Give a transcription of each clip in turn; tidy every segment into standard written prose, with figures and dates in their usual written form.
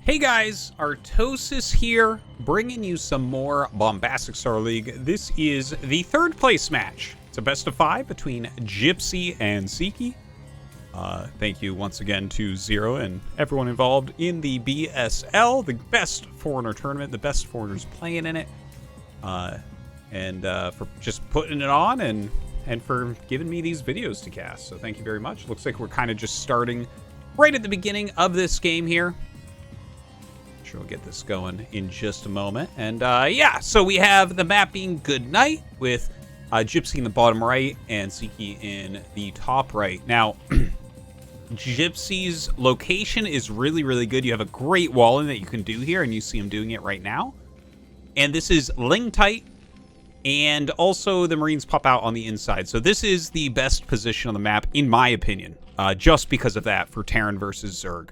Hey guys, Artosis here, bringing you some more Bombastic StarLeague. This is the third place match. It's a best of 5 between Gypsy and Sziky. Thank you once again to Zero and everyone involved in the BSL, the best foreigner tournament, the best foreigners playing in it, and for just putting it on and for giving me these videos to cast. So thank you very much. Looks like we're kind of just starting right at the beginning of this game here. Sure, we'll get this going in just a moment. And yeah, so we have the map being Good Night with Gypsy in the bottom right and Sziky in the top right. Now, Gypsy's location is really, really good. You have a great walling that you can do here, and you see him doing it right now. And this is Ling tight, and also the Marines pop out on the inside. So this is the best position on the map, in my opinion, just because of that for Terran versus Zerg.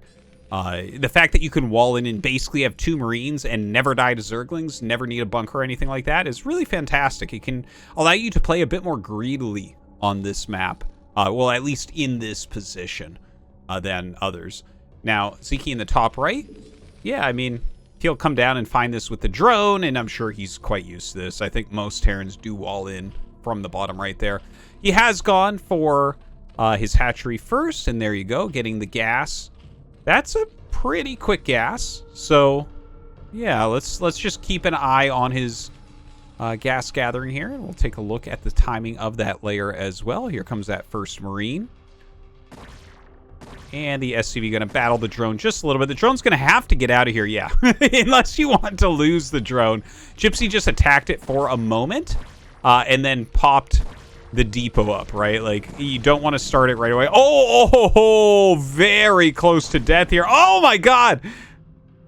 The fact that you can wall in and basically have 2 Marines and never die to Zerglings, never need a bunker or anything like that, is really fantastic. It can allow you to play a bit more greedily on this map, well, at least in this position, than others. Now, Sziky in the top right, yeah, I mean, he'll come down and find this with the drone, and I'm sure he's quite used to this. I think most Terrans do wall in from the bottom right there. He has gone for his hatchery first, and there you go, getting the gas. That's a pretty quick gas, so yeah, let's just keep an eye on his gas gathering here, and we'll take a look at the timing of that layer as well. Here comes that first Marine. And the SCV going to battle the drone just a little bit. The drone's going to have to get out of here, yeah, unless you want to lose the drone. Gypsy just attacked it for a moment, and then popped the depot up, right? Like, you don't want to start it right away. Oh, very close to death here. Oh my god!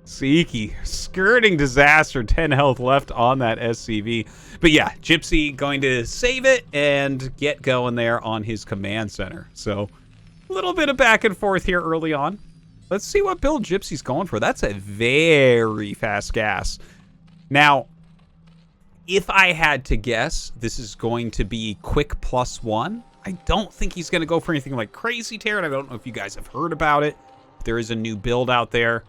Sziky, skirting disaster. 10 health left on that SCV. But yeah, Gypsy going to save it and get going there on his command center. So, a little bit of back and forth here early on. Let's see what build Gypsy's going for. That's a very fast gas. Now, if I had to guess, this is going to be quick +1. I don't think he's going to go for anything like crazy Terran. I don't know if you guys have heard about it. There is a new build out there.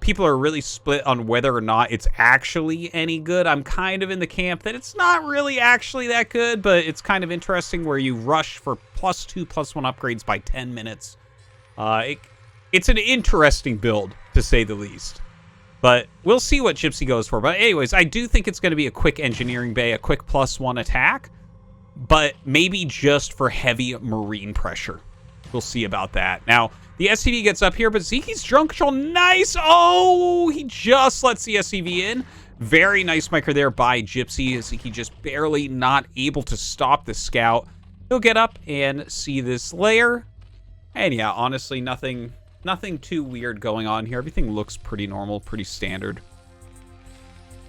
People are really split on whether or not it's actually any good. I'm kind of in the camp that it's not really actually that good, but it's kind of interesting where you rush for +2, +1 upgrades by 10 minutes. It's an interesting build, to say the least. But we'll see what Gypsy goes for. But anyways, I do think it's going to be a quick engineering bay, a quick +1 attack, but maybe just for heavy Marine pressure. We'll see about that. Now, the SCV gets up here, but Sziky's drone control, nice! Oh, he just lets the SCV in. Very nice micro there by Gypsy. Sziky just barely not able to stop the scout. He'll get up and see this layer. And yeah, honestly, nothing too weird going on here. Everything looks pretty normal, pretty standard.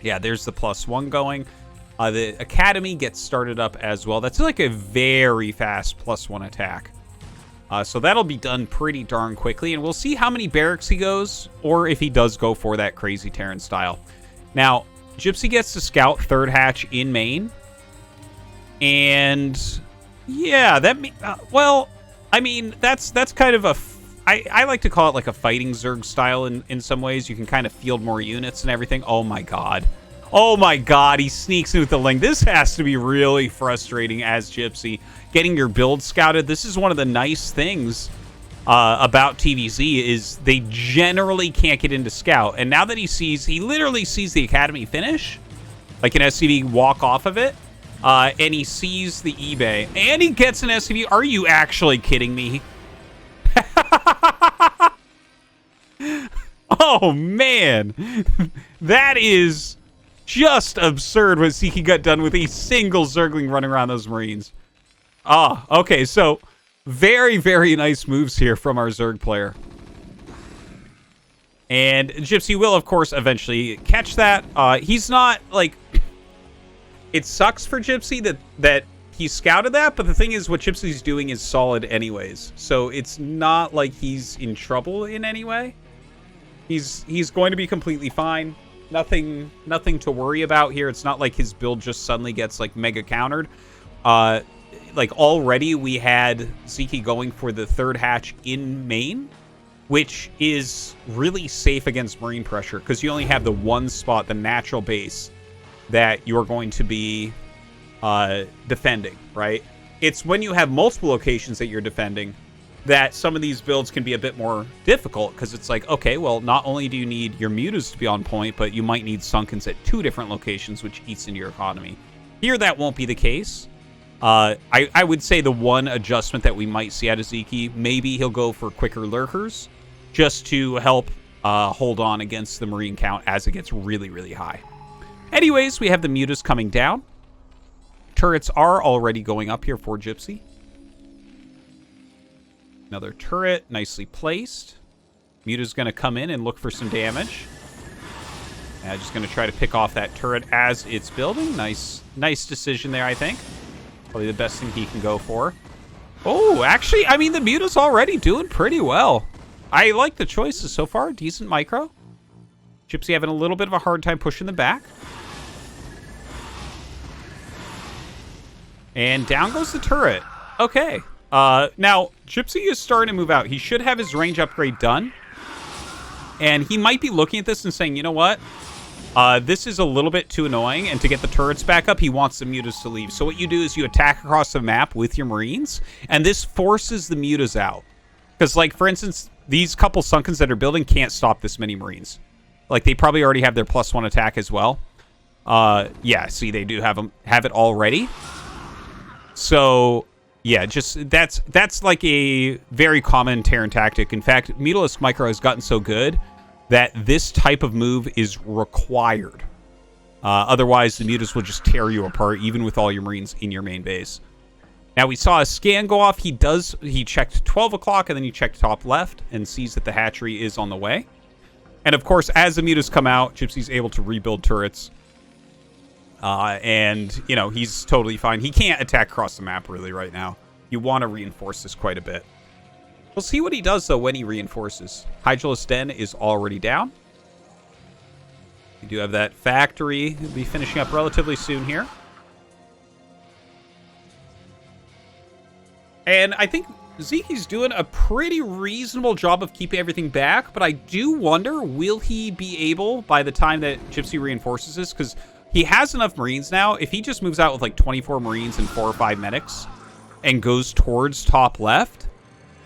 Yeah, there's the +1 going. The Academy gets started up as well. That's like a very fast +1 attack. So that'll be done pretty darn quickly, and we'll see how many barracks he goes, or if he does go for that crazy Terran style. Now, Gypsy gets to scout third hatch in main, and yeah, well, I mean, that's kind of a... I like to call it like a fighting Zerg style in some ways. You can kind of field more units and everything. Oh my god. Oh my god, he sneaks in with the Ling. This has to be really frustrating as Gypsy. Getting your build scouted. This is one of the nice things about TVZ is they generally can't get into scout. And now that he literally sees the Academy finish, like an SCV walk off of it, and he sees the eBay, and he gets an SCV. Are you actually kidding me? Oh, man. That is just absurd what Sziky got done with a single Zergling running around those Marines. Ah, okay, so very, very nice moves here from our Zerg player. And Gypsy will, of course, eventually catch that. He's not, like... It sucks for Gypsy that he scouted that, but the thing is, what Gypsy's doing is solid anyways. So it's not like he's in trouble in any way. He's going to be completely fine. Nothing to worry about here. It's not like his build just suddenly gets like mega countered. Like already we had Sziky going for the third hatch in main, which is really safe against Marine pressure because you only have the one spot, the natural base, that you're going to be defending, right? It's when you have multiple locations that you're defending that some of these builds can be a bit more difficult because it's like, okay, well, not only do you need your mutas to be on point, but you might need sunkens at 2 different locations, which eats into your economy. Here, that won't be the case. I would say the one adjustment that we might see out of Sziky, maybe he'll go for quicker lurkers just to help hold on against the Marine count as it gets really, really high. Anyways, we have the mutas coming down. Turrets are already going up here for Gypsy. Another turret, nicely placed. Muta's going to come in and look for some damage. Just going to try to pick off that turret as it's building. Nice decision there, I think. Probably the best thing he can go for. Oh, actually, I mean, the Muta's already doing pretty well. I like the choices so far. Decent micro. Gypsy having a little bit of a hard time pushing them back. And down goes the turret. Okay. Now, Gypsy is starting to move out. He should have his range upgrade done. And he might be looking at this and saying, you know what? This is a little bit too annoying. And to get the turrets back up, he wants the mutas to leave. So what you do is you attack across the map with your Marines. And this forces the mutas out. Because, like, for instance, these couple sunkens that are building can't stop this many Marines. Like, they probably already have their +1 attack as well. Yeah, see, they do have it already. So, yeah, just that's like a very common Terran tactic. In fact, Mutalisk Micro has gotten so good that this type of move is required. Otherwise, the mutas will just tear you apart, even with all your Marines in your main base. Now, we saw a scan go off. He checked 12 o'clock, and then he checked top left and sees that the hatchery is on the way. And, of course, as the mutas come out, Gypsy's able to rebuild turrets. And, you know, he's totally fine. He can't attack across the map, really, right now. You want to reinforce this quite a bit. We'll see what he does, though, when he reinforces. Hydralis Den is already down. We do have that factory. We'll be finishing up relatively soon here. And I think Sziky's doing a pretty reasonable job of keeping everything back, but I do wonder, will he be able, by the time that Gypsy reinforces this, because he has enough Marines now. If he just moves out with like 24 Marines and 4 or 5 medics and goes towards top left,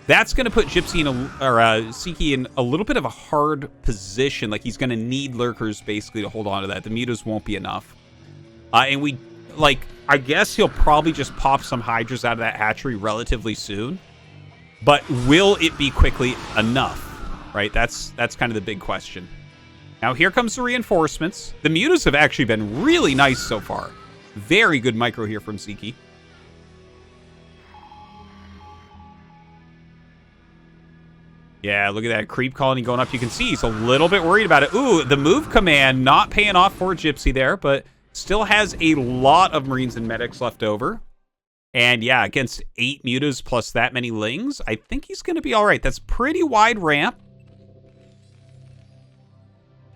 that's going to put Gypsy Sziky in a little bit of a hard position. Like, he's going to need lurkers basically to hold on to that. The mutas won't be enough. And we, like, I guess he'll probably just pop some Hydras out of that hatchery relatively soon. But will it be quickly enough? Right? That's kind of the big question. Now, here comes the reinforcements. The mutas have actually been really nice so far. Very good micro here from Sziky. Yeah, look at that creep colony going up. You can see he's a little bit worried about it. Ooh, the move command not paying off for Gypsy there, but still has a lot of Marines and medics left over. And yeah, against 8 mutas plus that many lings, I think he's going to be all right. That's pretty wide ramp.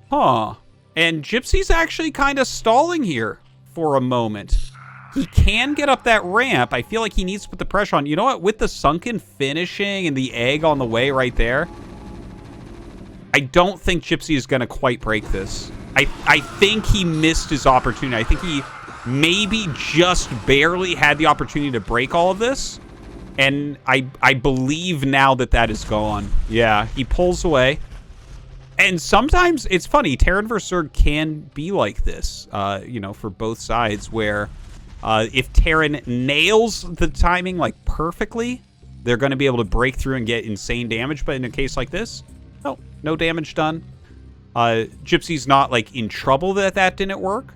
Huh. And Gypsy's actually kind of stalling here for a moment. He can get up that ramp. I feel like he needs to put the pressure on. You know what? With the sunken finishing and the egg on the way right there, I don't think Gypsy is going to quite break this. I think he missed his opportunity. I think he maybe just barely had the opportunity to break all of this. And I believe now that that is gone. Yeah, he pulls away. And sometimes it's funny. Terran vs. Zerg can be like this, you know, for both sides, where if Terran nails the timing like perfectly, they're going to be able to break through and get insane damage. But in a case like this, no damage done. Gypsy's not like in trouble that didn't work.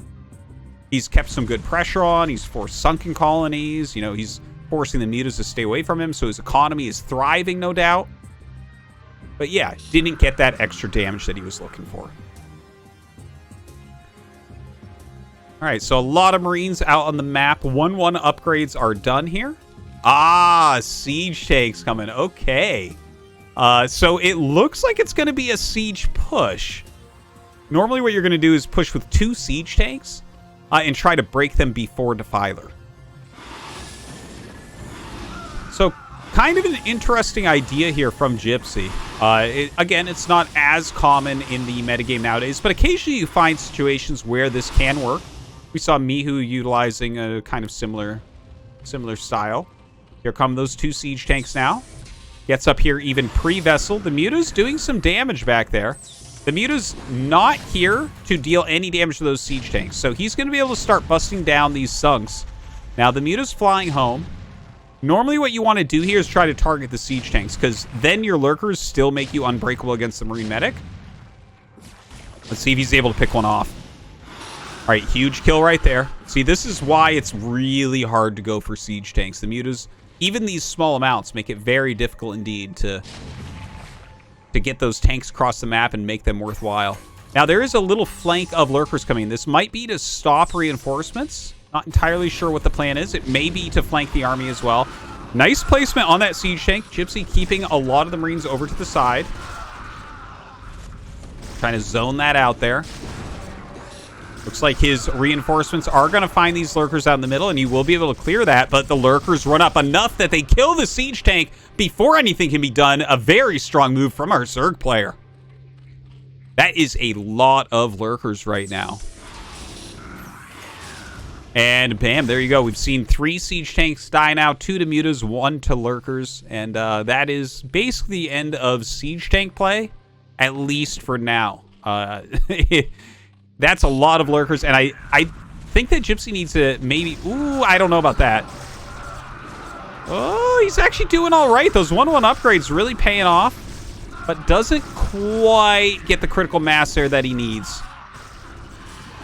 He's kept some good pressure on. He's forced sunken colonies. You know, he's forcing the mutas to stay away from him, so his economy is thriving, no doubt. But yeah, didn't get that extra damage that he was looking for. All right, so a lot of Marines out on the map. 1-1 upgrades are done here. Ah, siege tanks coming. Okay. So it looks like it's going to be a siege push. Normally what you're going to do is push with 2 siege tanks and try to break them before Defiler. So kind of an interesting idea here from Gypsy. Again, it's not as common in the metagame nowadays, but occasionally you find situations where this can work. We saw Mihu utilizing a kind of similar style. Here come those 2 siege tanks now. Gets up here even pre-vessel. The Muta's doing some damage back there. The Muta's not here to deal any damage to those siege tanks, so he's going to be able to start busting down these Sunks. Now, the Muta's flying home. Normally what you want to do here is try to target the siege tanks, because then your lurkers still make you unbreakable against the Marine Medic. Let's see if he's able to pick one off. All right, huge kill right there. See, this is why it's really hard to go for siege tanks. The Mutas, even these small amounts, make it very difficult indeed to get those tanks across the map and make them worthwhile. Now, there is a little flank of lurkers coming. This might be to stop reinforcements. Not entirely sure what the plan is. It may be to flank the army as well. Nice placement on that siege tank. Gypsy keeping a lot of the Marines over to the side. Trying to zone that out there. Looks like his reinforcements are going to find these lurkers out in the middle, and he will be able to clear that, but the lurkers run up enough that they kill the siege tank before anything can be done. A very strong move from our Zerg player. That is a lot of lurkers right now. And bam, there you go. We've seen 3 siege tanks die now, 2 to mutas, 1 to lurkers. And that is basically the end of siege tank play, at least for now. That's a lot of lurkers. And I think that Gypsy needs to maybe... Ooh, I don't know about that. Oh, he's actually doing all right. Those 1-1 upgrades really paying off. But doesn't quite get the critical mass there that he needs.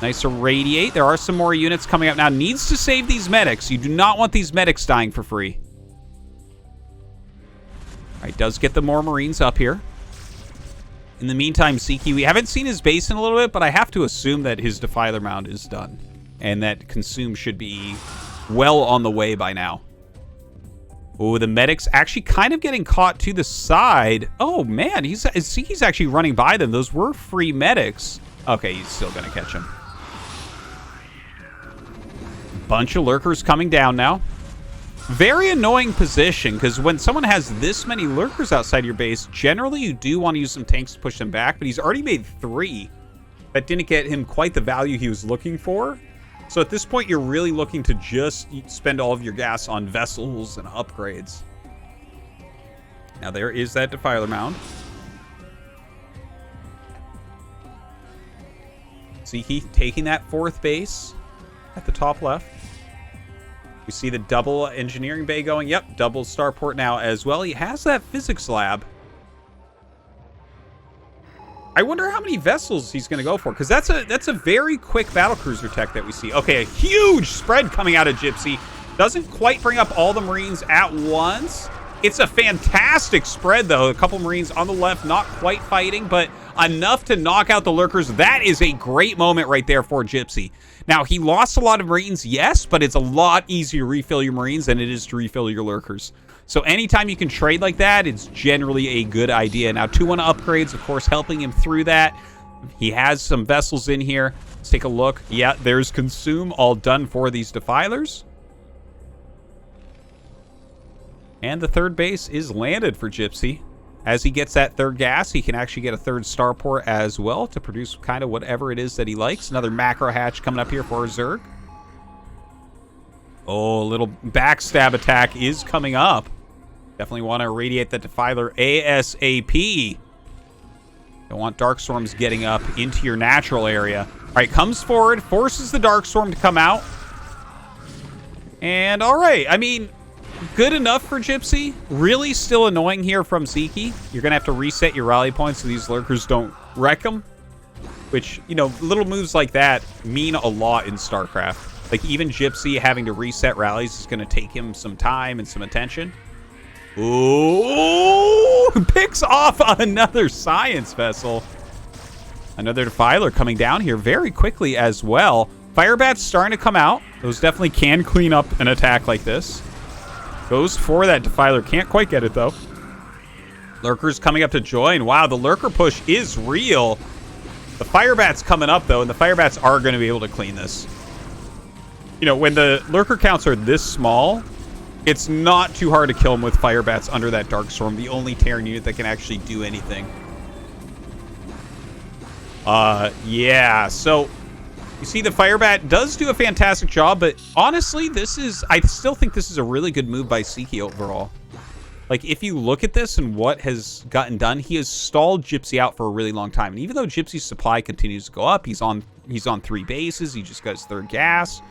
Nice irradiate. There are some more units coming up now. Needs to save these medics. You do not want these medics dying for free. All right, does get the more Marines up here. In the meantime, Sziky, we haven't seen his base in a little bit, but I have to assume that his Defiler Mound is done. And that Consume should be well on the way by now. Oh, the medics actually kind of getting caught to the side. Oh, man, Sziky's actually running by them. Those were free medics. Okay, he's still going to catch him. Bunch of lurkers coming down now. Very annoying position, because when someone has this many lurkers outside your base, generally you do want to use some tanks to push them back, but he's already made 3. That didn't get him quite the value he was looking for. So at this point, you're really looking to just spend all of your gas on vessels and upgrades. Now there is that Defiler Mound. Sziky taking that 4th base at the top left. We see the double engineering bay going. Yep, double starport now as well. He has that physics lab. I wonder how many vessels he's going to go for, because that's a very quick battlecruiser tech that we see. Okay, a huge spread coming out of Gypsy. Doesn't quite bring up all the Marines at once. It's a fantastic spread, though. A couple Marines on the left, not quite fighting, but enough to knock out the lurkers. That is a great moment right there for Gypsy. Now, he lost a lot of Marines, yes, but it's a lot easier to refill your Marines than it is to refill your lurkers. So anytime you can trade like that, it's generally a good idea. Now, 2-1 upgrades, of course, helping him through that. He has some vessels in here. Let's take a look. Yeah, there's Consume all done for these Defilers. And the 3rd base is landed for Gypsy. As he gets that 3rd gas, he can actually get a 3rd starport as well to produce kind of whatever it is that he likes. Another macro hatch coming up here for Zerg. Oh, a little backstab attack is coming up. Definitely want to irradiate the Defiler ASAP. Don't want Darkstorms getting up into your natural area. All right, comes forward, forces the Darkstorm to come out. And all right, I mean... good enough for Gypsy. Really still annoying here from Sziky. You're going to have to reset your rally points so these lurkers don't wreck them. Which, you know, little moves like that mean a lot in StarCraft. Like, even Gypsy having to reset rallies is going to take him some time and some attention. Ooh! Picks off another Science Vessel. Another Defiler coming down here very quickly as well. Firebats starting to come out. Those definitely can clean up an attack like this. Goes for that Defiler. Can't quite get it, though. Lurkers coming up to join. Wow, the Lurker push is real. The Firebat's coming up, though, and the Firebats are going to be able to clean this. You know, when the Lurker counts are this small, It's not too hard to kill him with fire bats under that Darkstorm, the only Terran unit that can actually do anything. Yeah, so you see the fire bat does do a fantastic job, but honestly, I still think this is a really good move by Sziky overall. Like, if you look at this and what has gotten done, he has stalled Gypsy out for a really long time. And even though Gypsy's supply continues to go up, he's on 3 bases, he just got his 3rd gas.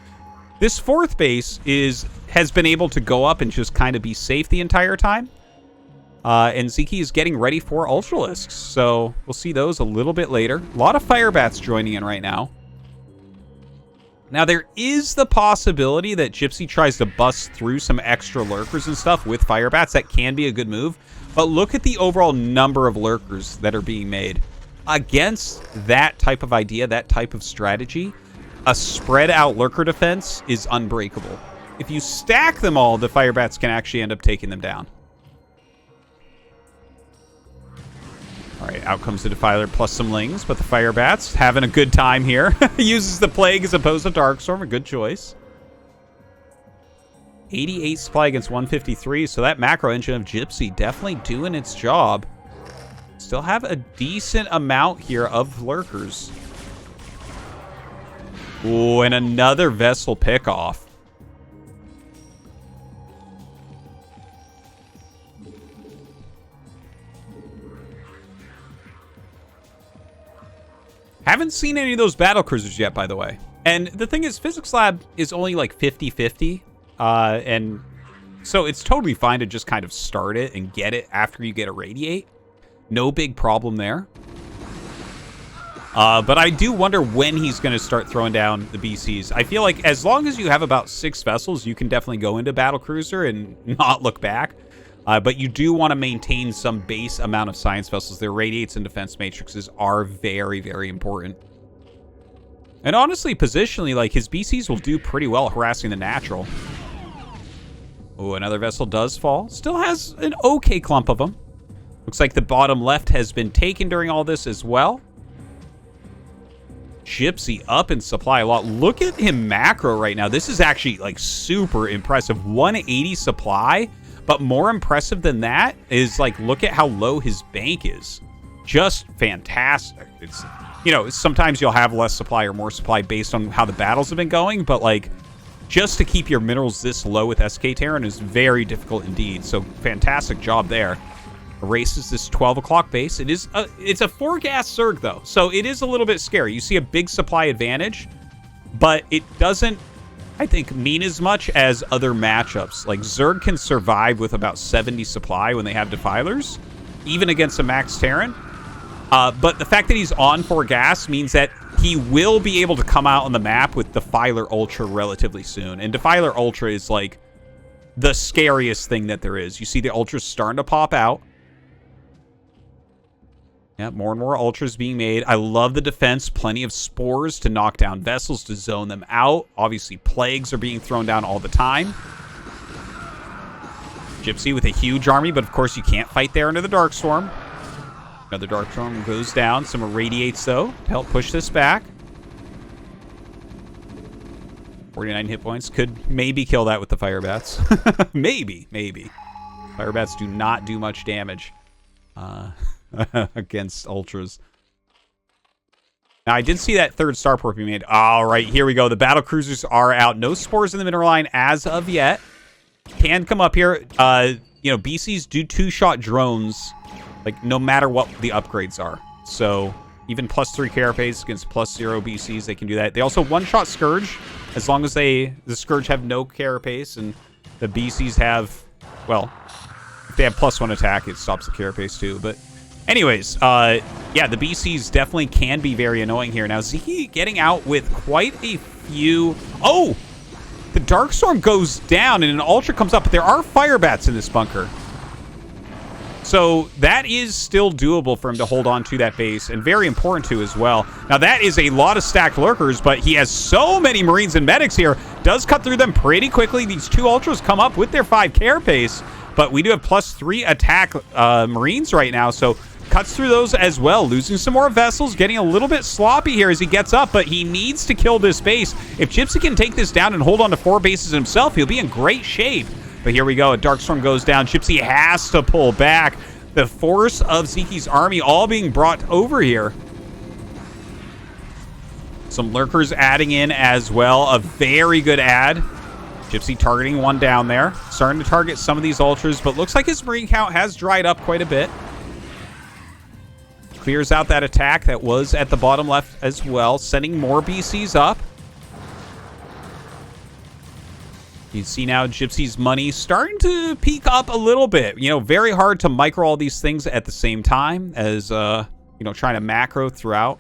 This 4th base has been able to go up and just kind of be safe the entire time. And Sziky is getting ready for Ultralisks, so we'll see those a little bit later. A lot of fire bats joining in right now. Now, there is the possibility that Gypsy tries to bust through some extra lurkers and stuff with fire bats. That can be a good move. But look at the overall number of lurkers that are being made. Against that type of idea, that type of strategy, a spread out lurker defense is unbreakable. If you stack them all, the fire bats can actually end up taking them down. All right, out comes the Defiler plus some Lings, but the fire bats having a good time here. Uses the Plague as opposed to Darkstorm, a good choice. 88 supply against 153, so that macro engine of Gypsy definitely doing its job. Still have a decent amount here of lurkers. Ooh, and another Vessel pickoff. Haven't seen any of those battle cruisers yet, by the way. And the thing is, Physics Lab is only like 50-50. And so it's totally fine to just kind of start it and get it after you get a Radiate. No big problem there. But I do wonder when he's going to start throwing down the BCs. I feel like as long as you have about 6 vessels, you can definitely go into Battle Cruiser and not look back. But you do want to maintain some base amount of science vessels. Their radiates and defense matrices are very, very important. And honestly, positionally, like, his BCs will do pretty well harassing the natural. Oh, another vessel does fall. Still has an okay clump of them. Looks like the bottom left has been taken during all this as well. Gypsy up in supply a lot. Look at him macro right now. This is actually, like, super impressive. 180 supply. But more impressive than that is, like, look at how low his bank is. Just fantastic. It's, you know, sometimes you'll have less supply or more supply based on how the battles have been going, but, like, just to keep your minerals this low with SK Terran is very difficult indeed. So, fantastic job there. Erases this 12 o'clock base. It's a 4-gas Zerg, though, so it is a little bit scary. You see a big supply advantage, but it doesn't, I think, mean as much as other matchups. Like, Zerg can survive with about 70 supply when they have Defilers, even against a Max Terran. But the fact that he's on 4 gas means that he will be able to come out on the map with Defiler Ultra relatively soon. And Defiler Ultra is, like, the scariest thing that there is. You see the Ultras starting to pop out. Yeah, more and more Ultras being made. I love the defense. Plenty of spores to knock down vessels, to zone them out. Obviously, plagues are being thrown down all the time. Gypsy with a huge army, but of course you can't fight there under the Darkstorm. Another Darkstorm goes down. Some irradiates, though, to help push this back. 49 hit points. Could maybe kill that with the fire bats. maybe. Fire bats do not do much damage. Against Ultras. Now, I did see that 3rd starport be made. All right, here we go. The battle cruisers are out. No spores in the mineral line as of yet. Can come up here. You know, BCs do 2-shot drones, like, no matter what the upgrades are. So, even +3 carapace against +0 BCs, they can do that. They also 1-shot Scourge, as long as the Scourge have no carapace and the BCs have, well, if they have +1 attack, it stops the carapace too, but anyways, yeah, the BCs definitely can be very annoying here. Now, Sziky getting out with quite a few... Oh! The Darkstorm goes down and an Ultra comes up, but there are fire bats in this bunker. So that is still doable for him to hold on to that base, and very important to as well. Now, that is a lot of stacked lurkers, but he has so many Marines and Medics here. Does cut through them pretty quickly. These 2 Ultras come up with their 5 carapace, but we do have +3 attack Marines right now, so cuts through those as well, losing some more vessels, getting a little bit sloppy here as he gets up, but he needs to kill this base. If Gypsy can take this down and hold on to 4 bases himself, he'll be in great shape. But here we go. A Darkstorm goes down. Gypsy has to pull back. The force of Sziky's army all being brought over here. Some lurkers adding in as well. A very good add. Gypsy targeting one down there. Starting to target some of these ultras, but looks like his marine count has dried up quite a bit. Clears out that attack that was at the bottom left as well. Sending more BCs up. You see now Gypsy's money starting to peak up a little bit. You know, very hard to micro all these things at the same time as, you know, trying to macro throughout.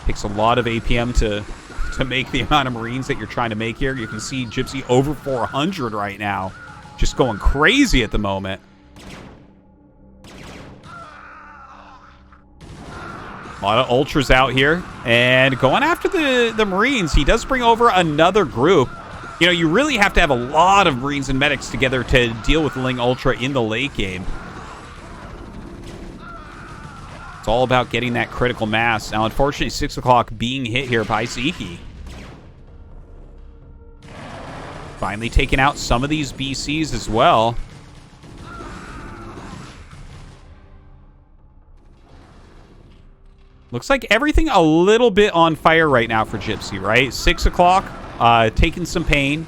Takes a lot of APM to make the amount of Marines that you're trying to make here. You can see Gypsy over 400 right now. Just going crazy at the moment. A lot of ultras out here. And going after the Marines, he does bring over another group. You know, you really have to have a lot of Marines and medics together to deal with Ling Ultra in the late game. It's all about getting that critical mass. Now, unfortunately, 6 o'clock being hit here by Sziky. Finally taking out some of these BCs as well. Looks like everything a little bit on fire right now for Gypsy, right? 6 o'clock, taking some pain.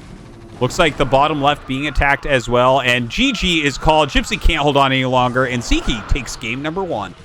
Looks like the bottom left being attacked as well. And GG is called. Gypsy can't hold on any longer. And Sziky takes game number 1.